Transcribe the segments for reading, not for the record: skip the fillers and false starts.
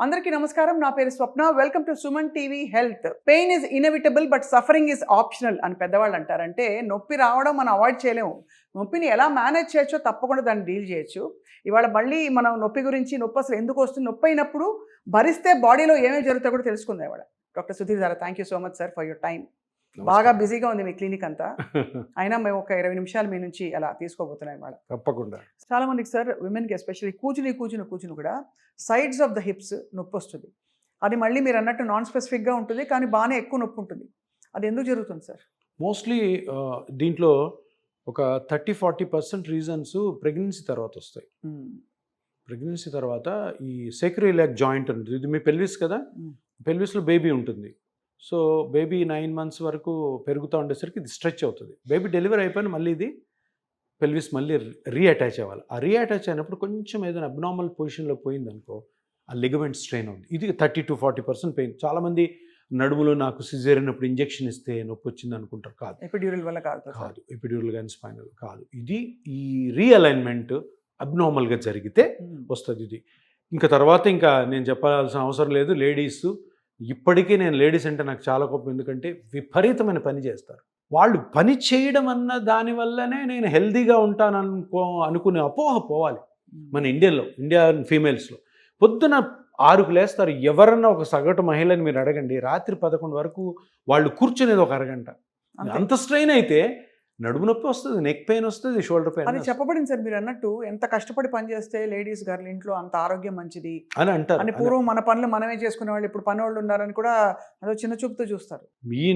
అందరికీ నమస్కారం. నా పేరు Swapna. Welcome to Suman TV health. Pain is inevitable but suffering is optional అని పెద్దవాళ్ళు అంటారు. అంటే నొప్పి రావడం మనం అవాయిడ్ చేయలేము. నొప్పిని ఎలా మేనేజ్ చేయొచ్చో తప్పకుండా దాన్ని డీల్ చేయొచ్చు. ఇవాళ మళ్ళీ మనం నొప్పి గురించి, నొప్పి అసలు ఎందుకు వస్తుంది, నొప్పి అయినప్పుడు భరిస్తే బాడీలో ఏమేమి జరుగుతాయో కూడా తెలుసుకుందాం ఇవాళ. డాక్టర్ సుధీర్ గారు, thank you so much sir for your time. బాగా బిజీగా ఉంది మీ క్లినిక్ అంతా. అయినా మేము ఒక 20 నిమిషాలు మీ నుంచి అలా తీసుకోబోతున్నాం ఇవాళ. తప్పకుండా. చాలా మందికి సార్, విమెన్కి ఎస్పెషల్లీ కూర్చుని కూడా సైడ్స్ ఆఫ్ ద హిప్స్ నొప్పి వస్తుంది. అది మళ్ళీ మీరు అన్నట్టు నాన్ స్పెసిఫిక్గా ఉంటుంది, కానీ బాగానే ఎక్కువ నొప్పి ఉంటుంది. అది ఎందుకు జరుగుతుంది సార్? మోస్ట్లీ దీంట్లో ఒక 30-40% రీజన్స్ ప్రెగ్నెన్సీ తర్వాత వస్తాయి. ప్రెగ్నెన్సీ తర్వాత ఈ సేక్రోయిలియాక్ జాయింట్ ఉంటుంది, ఇది మీ పెల్విస్ కదా, పెల్విస్లో బేబీ ఉంటుంది. సో బేబీ 9 months వరకు పెరుగుతూ ఉండేసరికి ఇది స్ట్రెచ్ అవుతుంది. బేబీ డెలివరీ అయిపోయిన మళ్ళీ ఇది పెల్విస్ మళ్ళీ రీఅటాచ్ అవ్వాలి. ఆ రీఅటాచ్ అయినప్పుడు కొంచెం ఏదైనా అబ్నార్మల్ పొజిషన్లో పోయిందనుకో ఆ లిగమెంట్ స్ట్రెయిన్ అవుతుంది. ఇది 30-40% పెయిన్. చాలామంది నడుములో నాకు సిజేరియన్ అప్పుడు ఇంజెక్షన్ ఇస్తే నొప్పి వచ్చింది అనుకుంటారు. కాదు, ఎపిడ్యూరల్ వల్ల కాదు, ఎపిడ్యూరల్ కానీ స్పైనల్ కాదు. ఇది ఈ రీఅలైన్మెంట్ అబ్నార్మల్గా జరిగితే వస్తుంది ఇది. ఇంకా తర్వాత ఇంకా నేను చెప్పాల్సిన అవసరం లేదు. లేడీస్ ఇప్పటికీ, నేను లేడీస్ అంటే నాకు చాలా కోపం, ఎందుకంటే విపరీతమైన పని చేస్తారు. వాళ్ళు పని చేయడం అన్న దానివల్లనే నేను హెల్తీగా ఉంటాను అనుకునే అపోహ పోవాలి. మన ఇండియన్ ఫీమేల్స్లో పొద్దున 6కు లేస్తారు. ఎవరన్నా ఒక సగటు మహిళని మీరు అడగండి, రాత్రి 11 వరకు వాళ్ళు కూర్చునేది ఒక అరగంట. అంత స్ట్రెయిన్ అయితే నడుము నొప్పి వస్తుంది, నెక్ పెయిన్ వస్తుంది, షోల్డర్ పెయిన్. అది చెప్పబడింది సార్. మీరు అన్నట్టు ఎంత కష్టపడి పని చేస్తే లేడీస్ గారు ఇంట్లో అంత ఆరోగ్యం మంచిది అని అంటారు. అని పూర్వం మన పనులు మనమే చేసుకునే వాళ్ళు ఇప్పుడు పని వాళ్ళు ఉన్నారని కూడా అదో చిన్న చూపుతో చూస్తారు.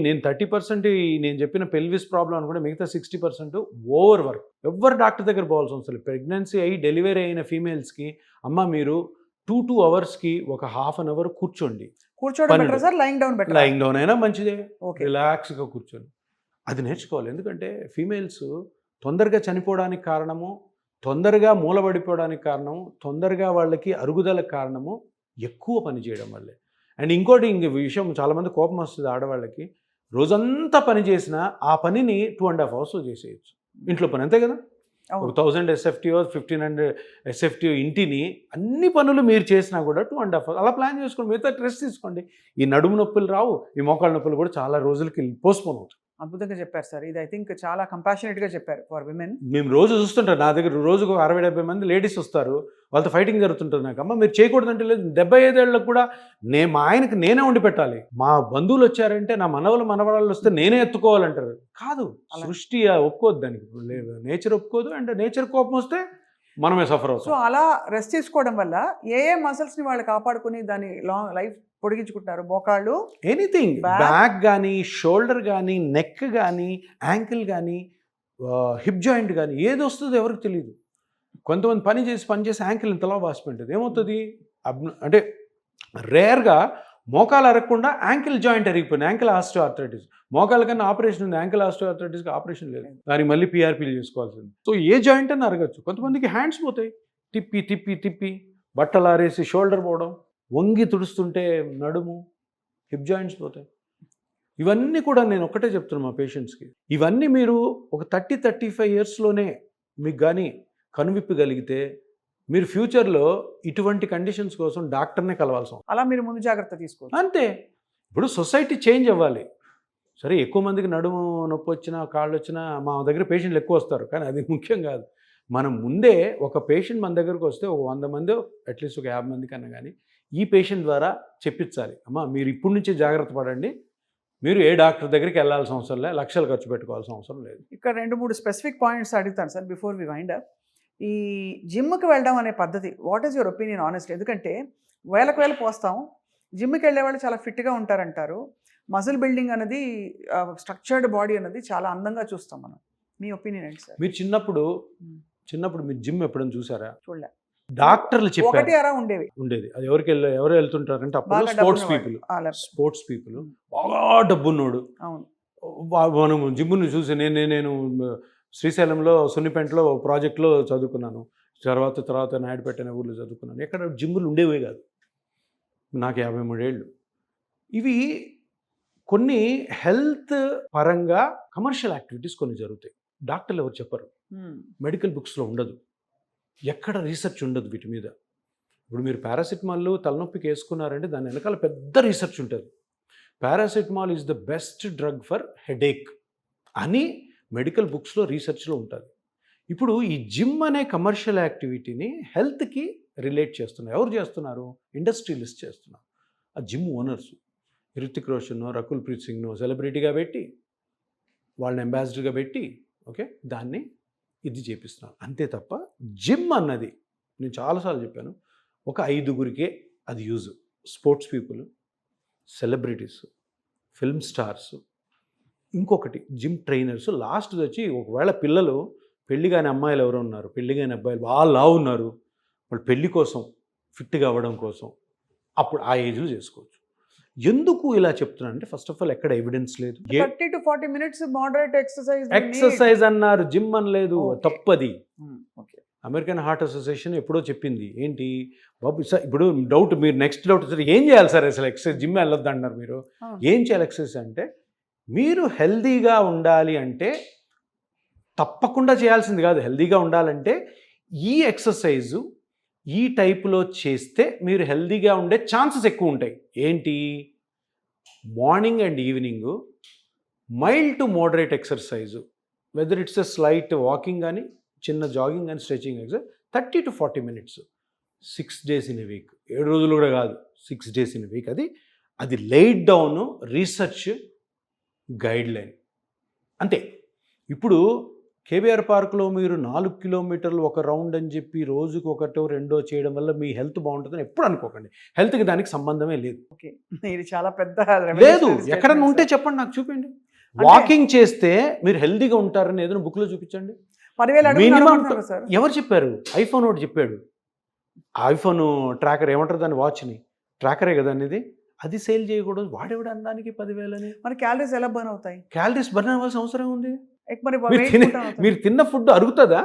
నేను 30% నేను చెప్పిన పెల్విస్ ప్రాబ్లం అని కూడా, మిగతా 60% ఓవర్ వర్క్. ఎవరు డాక్టర్ దగ్గర పోవాల్సిన అవసరం లేదు. ప్రెగ్నెన్సీ అయ్యి డెలివరీ అయిన ఫీమేల్స్కి, అమ్మ మీరు 2 hours ఒక ½ an hour కూర్చోండి. కూర్చోవడం better sir, లైంగ్ down better? లైంగ్ down అయినా మంచిదే, రిలాక్స్గా కూర్చోండి. అది నేర్చుకోవాలి. ఎందుకంటే ఫీమేల్స్ తొందరగా చనిపోవడానికి కారణము, తొందరగా మూలబడిపోవడానికి కారణము, తొందరగా వాళ్ళకి అరుగుదలకు కారణము ఎక్కువ పని చేయడం వల్లే. అండ్ ఇంకోటి విషయం, చాలామంది కోపం వస్తుంది ఆడవాళ్ళకి. రోజంతా పని చేసినా ఆ పనిని 2.5 hours చేసేయచ్చు. ఇంట్లో పని అంతే కదా. 1000 SFTO 1500 SFTO ఇంటిని అన్ని పనులు మీరు చేసినా కూడా 2.5 hours అలా ప్లాన్ చేసుకోండి. మిగతా రెస్ట్ తీసుకోండి. ఈ నడుము నొప్పులు రావు, ఈ మోకాళ్ళ నొప్పులు కూడా చాలా రోజులకి పోస్ట్పోన్ అవుతాయి. అద్భుతంగా చెప్పారు సార్. ఇది ఐ థింక్ చాలా కంపాషనేట్గా చెప్పారు ఫర్ విమెన్. మేము రోజు చూస్తుంటాం, నా దగ్గర రోజుకు 60-70 మంది లేడీస్ వస్తారు, వాళ్ళతో ఫైటింగ్ జరుగుతుంటుంది. నాకు అమ్మ మీరు చేయకూడదంటే లేదు. 75 ఏళ్ళకు కూడా మా ఆయనకి నేనే వండి పెట్టాలి. మా బంధువులు వచ్చారంటే, నా మనవరాళ్ళు వస్తే నేనే ఎత్తుకోవాలంటారు. కాదు, సృష్టి ఒప్పుకోదు దానికి, నేచర్ ఒప్పుకోదు. అండ్ నేచర్ కోపం వస్తే మనమే సఫర్ అవుతాం. సో అలా రెస్ట్ తీసుకోవడం వల్ల ఏ మసిల్స్ని వాళ్ళు కాపాడుకుని దాని లాంగ్ లైఫ్ పొడిగించుకుంటారు? మోకాళ్ళు, ఎనీథింగ్, బ్యాక్ కానీ, షోల్డర్ కానీ, నెక్ కానీ, యాంకిల్ కానీ, హిప్ జాయింట్ కానీ, ఏది వస్తుందో ఎవరికి తెలియదు. కొంతమంది పని చేసి యాంకిల్ ఇంతలా వాసిపోయింటుంది. ఏమవుతుంది అంటే రేర్గా మోకాలు అరగకుండా యాంకిల్ జాయింట్ అరిగిపోయింది, యాంకిల్ ఆస్టియోఆర్థరైటిస్. మోకాల కన్నా ఆపరేషన్ ఉంది, యాంకిల్ ఆస్టియోఆర్థరైటిస్కి ఆపరేషన్ లేదు, దానికి మళ్ళీ PRPలు చేసుకోవాల్సింది. సో ఏ జాయింట్ అని అరగచ్చు. కొంతమందికి హ్యాండ్స్ పోతాయి, తిప్పి బట్టలు ఆరేసి షోల్డర్ పోవడం, వంగి తుడుస్తుంటే నడుము, హిప్ జాయింట్స్ పోతాయి. ఇవన్నీ కూడా నేను ఒక్కటే చెప్తున్నాను మా పేషెంట్స్కి, ఇవన్నీ మీరు ఒక 30-35 yearsలోనే మీకు కానీ కనువిప్పగలిగితే మీరు ఫ్యూచర్లో ఇటువంటి కండిషన్స్ కోసం డాక్టర్నే కలవాల్సి ఉంటుంది. అలా మీరు ముందు జాగ్రత్త తీసుకోవాలి అంతే. ఇప్పుడు సొసైటీ చేంజ్ అవ్వాలి. సరే, ఎక్కువ మందికి నడుము నొప్పి వచ్చినా, కాళ్ళు వచ్చినా మా దగ్గర పేషెంట్లు ఎక్కువ వస్తారు, కానీ అది ముఖ్యం కాదు. మనం ముందే ఒక పేషెంట్ మన దగ్గరకు వస్తే ఒక 100 మంది, అట్లీస్ట్ ఒక 50 మంది కన్నా కానీ ఈ పేషెంట్ ద్వారా చెప్పించాలి. అమ్మ మీరు ఇప్పటి నుంచే జాగ్రత్త పడండి, మీరు ఏ డాక్టర్ దగ్గరికి వెళ్ళాల్సిన అవసరం లేదు, లక్షలు ఖర్చు పెట్టుకోవాల్సిన అవసరం లేదు. ఇక్కడ 2-3 స్పెసిఫిక్ పాయింట్స్ అడుగుతాను sir before we wind up. ఈ జిమ్కి వెళ్ళడం అనే పద్ధతి, what is your opinion honest? ఎందుకంటే వేలకు పోస్తాం, జిమ్కి వెళ్ళే వాళ్ళు చాలా ఫిట్గా ఉంటారంటారు. మజిల్ బిల్డింగ్ అనేది, స్ట్రక్చర్డ్ బాడీ అనేది చాలా అందంగా చూస్తాం మనం. మీ ఒపీనియన్ ఏంటి సార్? మీరు చిన్నప్పుడు మీరు జిమ్ ఎప్పుడైనా చూసారా? చూడలే. డాక్టర్లు చెప్పారు ఉండేది. అది ఎవరు వెళ్తుంటారంటే అప్పుడు స్పోర్ట్స్ పీపుల్, బాగా డబ్బున్నోడు. మనం జిమ్ను చూసి నేను శ్రీశైలంలో సున్నిపెంటలో ప్రాజెక్ట్లో చదువుకున్నాను, తర్వాత నాయుడుపేట అనే ఊర్లో చదువుకున్నాను. ఎక్కడ జిమ్ములు ఉండేవే కాదు. నాకు 53 ఏళ్ళు. ఇవి కొన్ని హెల్త్ పరంగా కమర్షియల్ యాక్టివిటీస్ కొన్ని జరుగుతాయి. డాక్టర్లు ఎవరు చెప్పరు, మెడికల్ బుక్స్లో ఉండదు, ఎక్కడ రీసెర్చ్ ఉండదు వీటి మీద. ఇప్పుడు మీరు పారాసిటమాల్ తలనొప్పికి వేసుకున్నారంటే దాని వెనకాల పెద్ద రీసెర్చ్ ఉంటుంది. Paracetamol is the best drug for headache అని మెడికల్ బుక్స్లో రీసెర్చ్లో ఉంటుంది. ఇప్పుడు ఈ జిమ్ అనే కమర్షియల్ యాక్టివిటీని హెల్త్కి రిలేట్ చేస్తున్నారు. ఎవరు చేస్తున్నారు? ఇండస్ట్రియలిస్ట్ చేస్తున్నారు. ఆ జిమ్ ఓనర్స్ హృతిక్ రోషన్, రకుల్ ప్రీత్ సింగ్ను సెలబ్రిటీగా పెట్టి వాళ్ళని అంబాసిడర్గా పెట్టి ఓకే దాన్ని ఇది చేపిస్తున్నారు. అంతే తప్ప జిమ్ అన్నది నేను చాలాసార్లు చెప్పాను, ఒక 5గురికే అది use. Sports people, celebrities, film stars, ఇంకొకటి జిమ్ ట్రైనర్స్. లాస్ట్ వచ్చి ఒకవేళ పిల్లలు పెళ్లి కాని అమ్మాయిలు ఎవరు ఉన్నారు, పెళ్లి కాని అబ్బాయిలు బాగా లావు ఉన్నారు, వాళ్ళు పెళ్లి కోసం ఫిట్గా అవ్వడం కోసం అప్పుడు ఆ ఏజ్లో చేసుకోవచ్చు. ఎందుకు ఇలా చెప్తున్నాను అంటే ఫస్ట్ ఆఫ్ ఆల్ ఎక్కడ ఎవిడెన్స్ లేదు. 30 to 40 minutes moderate exercise exercise అన్నారు, జిమ్ అని లేదు. Okay. తప్పది. ఓకే. అమెరికన్ హార్ట్ అసోసియేషన్ ఎప్పుడో చెప్పింది. ఏంటి బాబు సార్, ఇప్పుడు డౌట్, మీరు నెక్స్ట్ డౌట్ సార్ ఏం చేయాలి సార్ అసలు ఎక్సర్సైజ్, జిమ్ వెళ్ళొద్దు అంటున్నారు మీరు. ఏం చేయాలి ఎక్సర్సైజ్ అంటే, మీరు హెల్దీగా ఉండాలి అంటే తప్పకుండా చేయాల్సింది కాదు. హెల్దీగా ఉండాలంటే ఈ ఎక్సర్సైజు ఈ టైపులో చేస్తే మీరు హెల్దీగా ఉండే ఛాన్సెస్ ఎక్కువ ఉంటాయి. ఏంటి? Morning and evening mild to moderate exercise, whether it's a slight walking కానీ చిన్న జాగింగ్ కానీ stretching exercise 30 to 40 minutes 6 days in a week. 7 రోజులు కూడా కాదు, 6 days in a week. అది light down research guide line అంతే. ఇప్పుడు కేబీఆర్ పార్క్లో మీరు 4 కిలోమీటర్లు ఒక రౌండ్ అని చెప్పి రోజుకు ఒకటో రెండో చేయడం వల్ల మీ హెల్త్ బాగుంటుందని ఎప్పుడు అనుకోకండి. హెల్త్కి దానికి సంబంధమే లేదు. ఓకే, ఇది చాలా పెద్ద లేదు. ఎక్కడన్నా ఉంటే చెప్పండి, నాకు చూపించండి. వాకింగ్ చేస్తే మీరు హెల్తీగా ఉంటారని ఏదైనా బుక్లో చూపించండి. 10,000 మినిమం. సార్ ఎవరు చెప్పారు? ఐఫోన్ ఒకటి చెప్పాడు. ఐఫోన్ ట్రాకర్ ఏమంటారు దాన్ని, వాచ్ని ట్రాకరే కదా అనేది. అది సేల్ చేయకూడదు. వాడేవాడు అనడానికి 10,000 అని. మరి క్యాలరీస్ ఎలా బర్న్ అవుతాయి? క్యాలరీస్ బర్న్ అవ్వాల్సిన అవసరం ఉంది. మరి మీరు తిన్న ఫుడ్ అరుగుతుందా?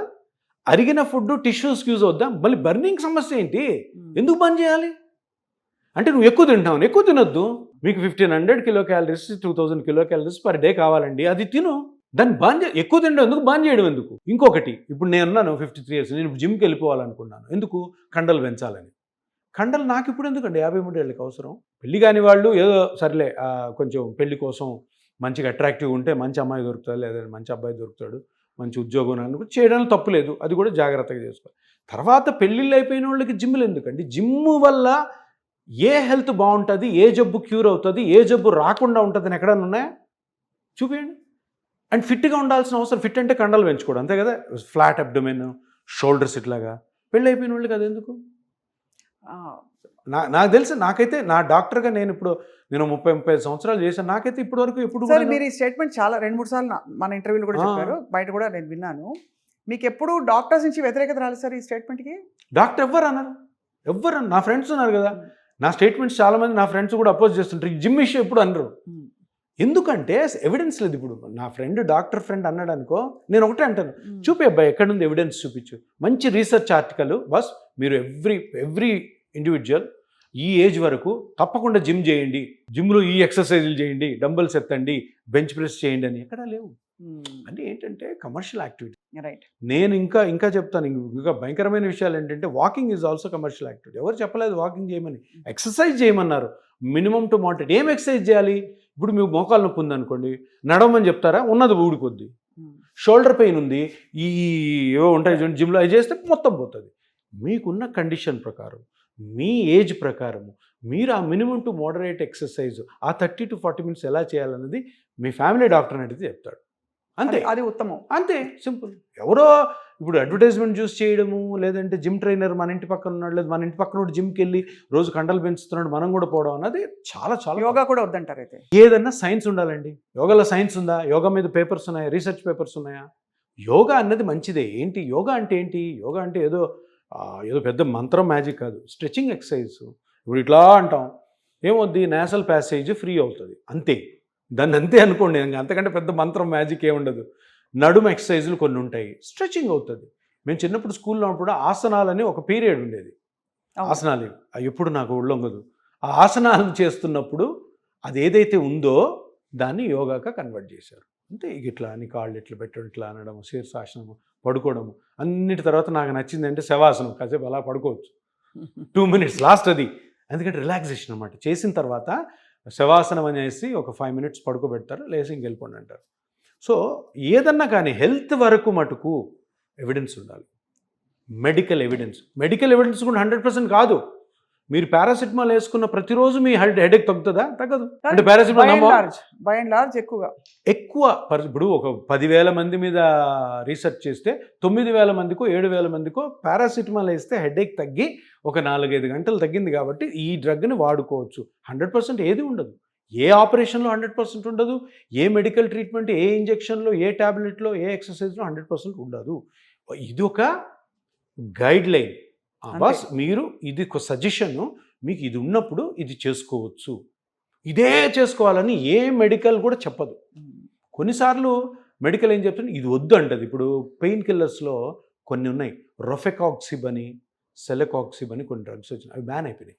అరిగిన ఫుడ్ టిష్యూస్ యూజ్ అవుద్దా? మళ్ళీ బర్నింగ్ సమస్య ఏంటి? ఎందుకు బంద్ చేయాలి? అంటే నువ్వు ఎక్కువ తింటావు, ఎక్కువ తినొద్దు. మీకు 1500 kilo calories 2000 kilo calories per day కావాలండి, అది తిను. దాన్ని బాన్ ఎక్కువ తినడం ఎందుకు, బాన్ చేయడం ఎందుకు? ఇంకొకటి, ఇప్పుడు నేను ఉన్నాను 53 years, నేను జిమ్కి వెళ్ళిపోవాలనుకున్నాను. ఎందుకు? కండలు పెంచాలని. కండలు నాకు ఇప్పుడు ఎందుకండి, 53 ఏళ్ళకి అవసరం. పెళ్లి కాని వాళ్ళు ఏదో సర్లే కొంచెం పెళ్లి కోసం మంచిగా అట్రాక్టివ్గా ఉంటే మంచి అమ్మాయి దొరుకుతుంది, లేదా మంచి అబ్బాయి దొరుకుతాడు, మంచి ఉద్యోగం అనుకుంటే చేయడంలో తప్పు లేదు. అది కూడా జాగ్రత్తగా చేసుకోవాలి. తర్వాత పెళ్ళిళ్ళు అయిపోయిన వాళ్ళకి జిమ్లు ఎందుకండి? జిమ్ వల్ల ఏ హెల్త్ బాగుంటుంది, ఏ జబ్బు క్యూర్ అవుతుంది, ఏ జబ్బు రాకుండా ఉంటుంది అని ఎక్కడన్నా ఉన్నాయా? చూపించండి. అండ్ ఫిట్గా ఉండాల్సిన అవసరం, ఫిట్ అంటే కండలు పెంచుకోవడం అంతే కదా. ఫ్లాట్ అబ్డొమెన్, షోల్డర్స్ ఇట్లాగా. పెళ్ళి అయిపోయిన వాళ్ళకి అది ఎందుకు? నాకు తెలిసి, నాకైతే నా డాక్టర్గా నేను 30-35 సంవత్సరాలు చేశాను. నాకైతే ఇప్పటి వరకు ఎప్పుడు సార్ మీరు ఈ స్టేట్మెంట్ చాలా 2-3 సార్లు మన ఇంటర్వ్యూలు కూడా చెప్పారు, బయట కూడా నేను విన్నాను. మీకు ఎప్పుడు డాక్టర్స్ నుంచి వ్యతిరేకత రాలేదు సార్ ఈ స్టేట్మెంట్కి? డాక్టర్ ఎవ్వరు అన్నారు? ఎవ్వరు? నా ఫ్రెండ్స్ ఉన్నారు కదా, నా స్టేట్మెంట్స్ చాలామంది నా ఫ్రెండ్స్ కూడా అపోజ్ చేస్తుంటారు. ఈ జిమ్ ఇష్యూ ఎప్పుడు అనరు. ఎందుకంటే ఎవిడెన్స్ లేదు. ఇప్పుడు నా ఫ్రెండ్ డాక్టర్ ఫ్రెండ్ అన్నాడు అనుకో, నేను ఒకటే అంటాను, చూపి అబ్బాయి ఎక్కడుంది ఎవిడెన్స్ చూపించు. మంచి రీసెర్చ్ ఆర్టికల్. బస్ మీరు ఎవ్రీ ఇండివిజువల్ ఈ ఏజ్ వరకు తప్పకుండా జిమ్ చేయండి, జిమ్లో ఈ ఎక్సర్సైజులు చేయండి, డంబల్స్ ఎత్తండి, బెంచ్ ప్రెస్ చేయండి అని ఎక్కడా లేవు. అంటే ఏంటంటే కమర్షియల్ యాక్టివిటీ. రైట్. నేను ఇంకా చెప్తాను. ఇంకా భయంకరమైన విషయాలు ఏంటంటే walking is also commercial activity. ఎవరు చెప్పలేదు వాకింగ్ చేయమని, ఎక్సర్సైజ్ చేయమన్నారు. Minimum to moderate. ఏం ఎక్సర్సైజ్ చేయాలి? ఇప్పుడు మీకు మోకాలు నొప్పి ఉందనుకోండి, నడవమని చెప్తారా? ఉన్నది ఊడిపోద్ది. షోల్డర్ పెయిన్ ఉంది, ఈ ఏవో ఉంటాయి జిమ్లో, అవి చేస్తే మొత్తం పోతుంది. మీకున్న కండిషన్ ప్రకారం, మీ ఏజ్ ప్రకారము మీరు ఆ మినిమం టు మోడరేట్ ఎక్సర్సైజ్ ఆ 30 to 40 minutes ఎలా చేయాలన్నది మీ ఫ్యామిలీ డాక్టర్ అడిగితే చెప్తాడు. అంతే. అది ఉత్తమం. అంతే, సింపుల్. ఎవరో ఇప్పుడు అడ్వర్టైజ్మెంట్ చూస్ చేయడము, లేదంటే జిమ్ ట్రైనర్ మన ఇంటి పక్కన ఉన్నాడు, లేదు మన ఇంటి పక్కన జిమ్కి వెళ్ళి రోజు కండలు పెంచుతున్నాడు, మనం కూడా పోవడం అన్నది చాలా చాలా. యోగా కూడా వద్దంటారు అయితే? ఏదన్నా సైన్స్ ఉండాలండి. యోగాలో సైన్స్ ఉందా? యోగా మీద పేపర్స్ ఉన్నాయా? రీసెర్చ్ పేపర్స్ ఉన్నాయా? యోగా అన్నది మంచిదే. ఏంటి యోగా అంటే ఏంటి? యోగా అంటే ఏదో పెద్ద మంత్రం మ్యాజిక్ కాదు. Stretching exercise. ఇప్పుడు ఇట్లా అంటాం, ఏమవుద్ది? నేసల్ ప్యాసేజ్ ఫ్రీ అవుతుంది, అంతే. దాన్ని అంతే అనుకోండి. అంతకంటే పెద్ద మంత్రం మ్యాజిక్ ఏముండదు. నడుము ఎక్సర్సైజులు కొన్ని ఉంటాయి, స్ట్రెచింగ్ అవుతుంది. మేము చిన్నప్పుడు స్కూల్లో ఉన్నప్పుడు ఆసనాలని ఒక పీరియడ్ ఉండేది. ఆసనాలు అవి ఎప్పుడు నాకు ఒళ్ళొంగదు. ఆ ఆసనాలు చేస్తున్నప్పుడు అది ఏదైతే ఉందో దాన్ని యోగాగా కన్వర్ట్ చేశారు. అంతే. ఇట్లా అని కాళ్ళు ఇట్లా పెట్టడం, ఇట్లా అనడం, శీర్షాసనము, పడుకోవడము. అన్నిటి తర్వాత నాకు నచ్చింది అంటే శవాసనం. కాసేపు అలా పడుకోవచ్చు. 2 minutes లాస్ట్ అది. ఎందుకంటే రిలాక్సేషన్ అనమాట. చేసిన తర్వాత శవాసనం అనేసి ఒక 5 minutes పడుకోబెడతారు, లేసి ఇంకెళ్ళిపోండి అంటారు. సో ఏదన్నా కానీ హెల్త్ వరకు మటుకు ఎవిడెన్స్ ఉండాలి. మెడికల్ ఎవిడెన్స్ కూడా 100% కాదు. మీరు పారాసిటమాల్ వేసుకున్న ప్రతిరోజు మీ హెడేక్ తగ్గుతుందా? తగ్గదు. అంటే పారాసిటమాల్ బై అండ్ లార్జ్ ఎక్కువ ఇప్పుడు ఒక 10,000 మంది మీద రీసెర్చ్ చేస్తే 9,000 మందికో 7,000 మందికో పారాసిటమాల్ వేస్తే హెడేక్ తగ్గి ఒక 4-5 గంటలు తగ్గింది కాబట్టి ఈ డ్రగ్ని వాడుకోవచ్చు. 100% ఏది ఉండదు. ఏ ఆపరేషన్లో 100% ఉండదు. ఏ మెడికల్ ట్రీట్మెంట్, ఏ ఇంజెక్షన్లో, ఏ ట్యాబ్లెట్లో, ఏ ఎక్సర్సైజ్లో 100% ఉండదు. ఇది ఒక గైడ్ లైన్. బస్ మీరు ఇది ఒక సజెషన్, మీకు ఇది ఉన్నప్పుడు ఇది చేసుకోవచ్చు, ఇదే చేసుకోవాలని ఏ మెడికల్ కూడా చెప్పదు. కొన్నిసార్లు మెడికల్ ఏం చెప్తుంది, ఇది వద్దు అంటది. ఇప్పుడు పెయిన్ కిల్లర్స్లో కొన్ని ఉన్నాయి, రొఫెకాక్సిబ్ అని, సెలకాక్సిబ్ అని కొన్ని డ్రగ్స్ వచ్చినాయి. అవి బ్యాన్ అయిపోయినాయి.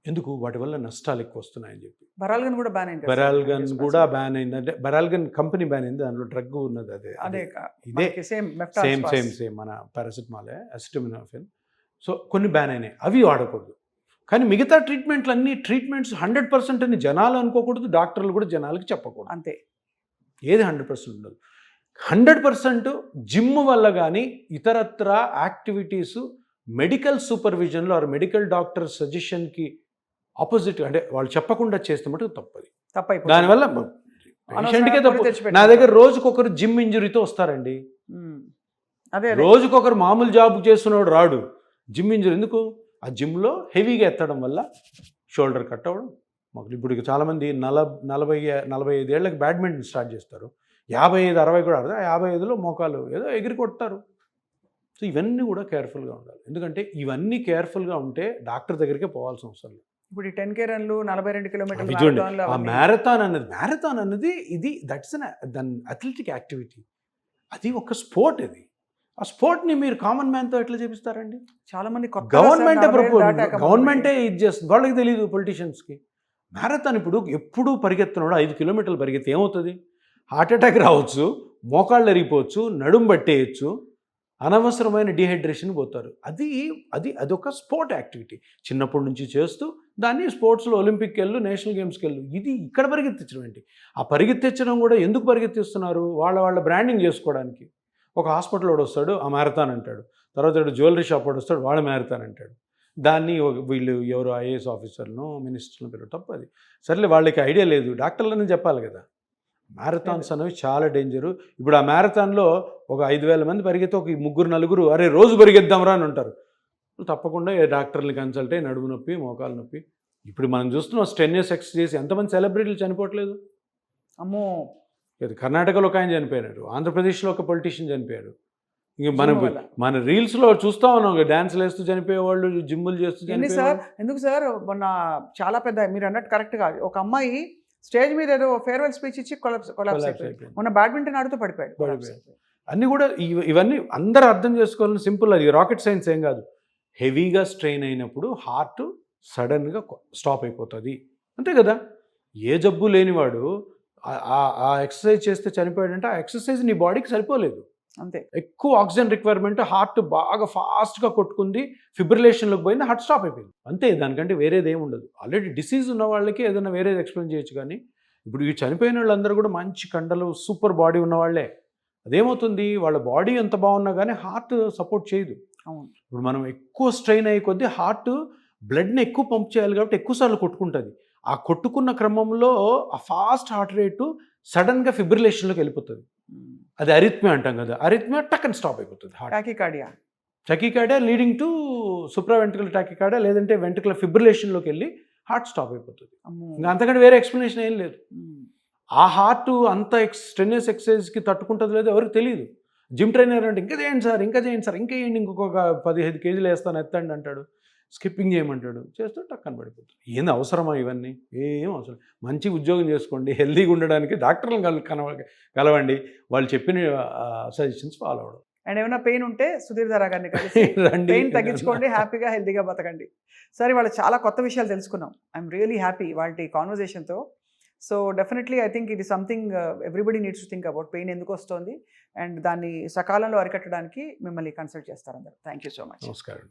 ఎందుకు? వాటి వల్ల నష్టాలు ఎక్కువ వస్తున్నాయని చెప్పి. బెరాల్గన్ కూడా బ్యాన్ అయింది. బెరాల్గన్ కూడా బ్యాన్ అయింది. అంటే బెరాల్గన్ కంపెనీ బ్యాన్ అయింది, దాంట్లో డ్రగ్ ఉన్నది. అదే ఇదే సేమ్ మన పారాసిటమాల్, అసిటమినోఫెన్. సో కొన్ని బ్యాన్ అయినాయి, అవి వాడకూడదు. కానీ మిగతా ట్రీట్మెంట్స్ 100% అని జనాలు అనుకోకూడదు, డాక్టర్లు కూడా జనాలకి చెప్పకూడదు. అంతే. ఏది 100% ఉండదు. 100% జిమ్ వల్ల కానీ ఇతరత్ర యాక్టివిటీస్ మెడికల్ సూపర్విజన్లో ఆర్ మెడికల్ డాక్టర్ సజెషన్కి ఆపోజిట్, అంటే వాళ్ళు చెప్పకుండా చేస్తే మటుకు తప్పది. దానివల్ల పేషెంట్కే తప్పు. నా దగ్గర రోజుకొకరు జిమ్ ఇంజురీతో వస్తారండి. రోజుకొకరు మామూలు జాబ్ చేస్తున్నాడు రాడు, జిమ్ ఇంజురీ. ఎందుకు? ఆ జిమ్లో హెవీగా ఎత్తడం వల్ల షోల్డర్ కట్ అవ్వడం. మాకు ఇప్పుడు చాలామంది 40-45 ఏళ్ళకి బ్యాడ్మింటన్ స్టార్ట్ చేస్తారు, 55-60 కూడా ఆడతారు, 55లో మోకాలు ఏదో ఎగిరి కొడతారు. సో ఇవన్నీ కూడా కేర్ఫుల్గా ఉండాలి. ఎందుకంటే ఇవన్నీ కేర్ఫుల్గా ఉంటే డాక్టర్ దగ్గరికే పోవాల్సిన అవసరం లేదు. ఇప్పుడు ఈ 10K రన్లు 42 కిలోమీటర్లు చూడండి, ఆ మ్యారథాన్ అన్నది ఇది దట్స్ దాని అథ్లెటిక్ యాక్టివిటీ. అది ఒక స్పోర్ట్. అది ఆ స్పోర్ట్ని మీరు కామన్ మ్యాన్తో ఎట్లా చేపిస్తారండి? చాలా మంది గవర్నమెంటే ఇది చేస్తుంది, వాళ్ళకి తెలియదు పొలిటీషియన్స్కి. మ్యారథాన్ ఇప్పుడు ఎప్పుడు పరిగెత్తున్నాడు, 5 కిలోమీటర్లు పరిగెత్తి ఏమవుతుంది? హార్ట్ అటాక్ రావచ్చు, మోకాళ్ళు ఎరిగిపోవచ్చు, నడుము పట్టేయచ్చు, అనవసరమైన డిహైడ్రేషన్ పోతారు. అదొక స్పోర్ట్ యాక్టివిటీ. చిన్నప్పటి నుంచి చేస్తూ దాన్ని స్పోర్ట్స్లో ఒలింపిక్కి వెళ్ళు, నేషనల్ గేమ్స్కి వెళ్ళు. ఇది ఇక్కడ పరిగెత్తించడం ఏంటి? ఆ పరిగెత్తించడం కూడా ఎందుకు పరిగెత్తిస్తున్నారు? వాళ్ళ బ్రాండింగ్ చేసుకోవడానికి. ఒక హాస్పిటల్ వాడు వస్తాడు, ఆ మ్యారథాన్ అంటాడు. తర్వాత జ్యువెలరీ షాప్ వాడు వస్తాడు, వాడు మ్యారథాన్ అంటాడు. దాన్ని వీళ్ళు ఎవరు ఐఏఎస్ ఆఫీసర్ను, మినిస్టర్ను పేరు తప్పది. సర్లే, వాళ్ళకి ఐడియా లేదు, డాక్టర్లని చెప్పాలి కదా. మ్యారథాన్స్ అనేవి చాలా డేంజరు. ఇప్పుడు ఆ మ్యారథాన్లో ఒక 5,000 మంది పరిగెత్తి ఒక 3-4 అరే రోజు పరిగెద్దాంరా అని ఉంటారు. డాక్టర్ని కన్సల్ట్ అయ్యి నడుము నొప్పి, మోకాలు నొప్పి. ఇప్పుడు మనం చూస్తున్నాం స్ట్రెన్యూస్ ఎక్సర్సైజ్ చేసి ఎంతమంది సెలబ్రిటీలు చనిపోవట్లేదు? అమ్మో, కర్ణాటకలో ఒక ఆయన చనిపోయాడు, ఆంధ్రప్రదేశ్లో ఒక పొలిటీషియన్ చనిపోయాడు. ఇంక మన రీల్స్లో చూస్తూ ఉన్నాం, డ్యాన్స్లు వేస్తూ చనిపోయేవాళ్ళు, జిమ్ములు చేస్తూ సార్. ఎందుకు సార్, మొన్న చాలా పెద్ద మీరు అన్నట్టు కరెక్ట్గా ఒక అమ్మాయి స్టేజ్ మీద ఏదో ఫేర్వెల్ స్పీచ్ ఇచ్చి కొలాప్స్ అయిపోయింది. మొన్న బ్యాడ్మింటన్ ఆడుతూ పడిపోయాడు. అన్నీ కూడా ఇవన్నీ అందరూ అర్థం చేసుకోవాలని సింపుల్. అది రాకెట్ సైన్స్ ఏం కాదు. హెవీగా స్ట్రెయిన్ అయినప్పుడు హార్ట్ సడన్గా స్టాప్ అయిపోతుంది, అంతే కదా. ఏ జబ్బు లేనివాడు ఆ ఎక్సర్సైజ్ చేస్తే చనిపోయాడంటే ఆ ఎక్సర్సైజ్ నీ బాడీకి సరిపోలేదు, అంతే. ఎక్కువ ఆక్సిజన్ రిక్వైర్మెంట్, హార్ట్ బాగా ఫాస్ట్గా కొట్టుకుంది, ఫిబ్రిలేషన్లోకి పోయింది, హార్ట్ స్టాప్ అయిపోయింది, అంతే. దానికంటే వేరేది ఏమి ఉండదు. ఆల్రెడీ డిసీజ్ ఉన్న వాళ్ళకి ఏదైనా వేరేది ఎక్స్ప్లెయిన్ చేయొచ్చు. కానీ ఇప్పుడు ఈ చనిపోయిన వాళ్ళందరూ కూడా మంచి కండలు, సూపర్ బాడీ ఉన్నవాళ్లే. అదేమవుతుంది, వాళ్ళ బాడీ ఎంత బాగున్నా కానీ హార్ట్ సపోర్ట్ చేయదు. ఇప్పుడు మనం ఎక్కువ స్ట్రెయిన్ అయ్యే కొద్దీ హార్ట్ బ్లడ్ని ఎక్కువ పంప్ చేయాలి కాబట్టి ఎక్కువసార్లు కొట్టుకుంటుంది. ఆ కొట్టుకున్న క్రమంలో ఆ ఫాస్ట్ హార్ట్ రేటు సడన్గా ఫిబ్రిలేషన్లోకి వెళ్ళిపోతుంది. అది అరిథ్మియా అంటాం కదా. అరిథ్మియా టక్కని స్టాప్ అయిపోతుంది. టాకికార్డియా లీడింగ్ టు సూప్రావెంట్రికల్ టాకికార్డియా, లేదంటే వెంట్రికల్ ఫిబ్రిలేషన్లోకి వెళ్ళి హార్ట్ స్టాప్ అయిపోతుంది. ఇంకా అంతకంటే వేరే ఎక్స్ప్లెనేషన్ ఏం లేదు. ఆ హార్ట్ అంత స్ట్రెన్యూస్ ఎక్సర్సైజ్కి తట్టుకుంటుంది లేదో ఎవరికి తెలియదు. జిమ్ ట్రైనర్ అంటే ఇంకా చేయండి సార్, ఇంకా వేయండి, ఇంకొక 15 కేజీలు వేస్తాను ఎత్తండి అంటాడు, స్కిప్పింగ్ చేయమంటాడు, చేస్తూ టక్కన పడిపోతుంది. ఏంది అవసరమా ఇవన్నీ? ఏం అవసరం. మంచి ఉద్యోగం చేసుకోండి, హెల్తీగా ఉండడానికి డాక్టర్లను కలవండి, వాళ్ళు చెప్పిన సజెషన్స్ ఫాలో అవ్వడం. అండ్ ఏమైనా పెయిన్ ఉంటే సుధీర్ ధారా గారిని కలిసి పెయిన్ తగ్గించుకోండి, హ్యాపీగా హెల్తీగా బతకండి. సరే, వాళ్ళు చాలా కొత్త విషయాలు తెలుసుకున్నాం. ఐఎమ్ రియలీ హ్యాపీ వాళ్ళ కాన్వర్జేషన్తో. సో డెఫినెట్లీ ఐ థింక్ ఇది something everybody needs to think about. Pain ఎందుకు వస్తుంది అండ్ దాన్ని సకాలంలో అరికట్టడానికి మిమ్మల్ని కన్సల్ట్ చేస్తారు అందరూ. Thank you so much. నమస్కారం.